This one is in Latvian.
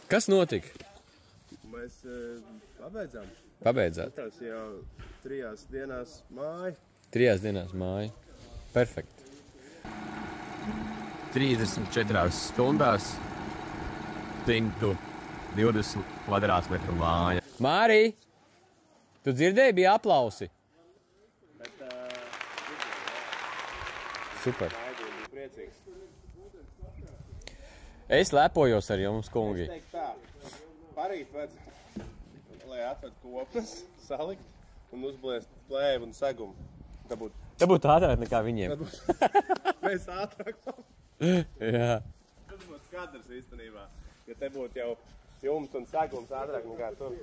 Kas notika? Mēs pabeidzām. Pabeidzāt? Tas jau 3 dienās māja. 3 dienās māja. Perfekti. 34 stundās 120 kvadrātmetru māja. Mārī, tu dzirdēji, bija aplausi? Super. Bija priecīgs. Es lepojos ar jums, kungi. Es teiktu tā, parīt vajadzētu, lai atved kopnes, salikt un uzbliest plēvu un segumu. Tā būtu ātrāk nekā viņiem. Mēs ātrāk. Jā. Tas būtu skadrs īstenībā, ja te būtu jau jums un segums ātrāk nekā tur.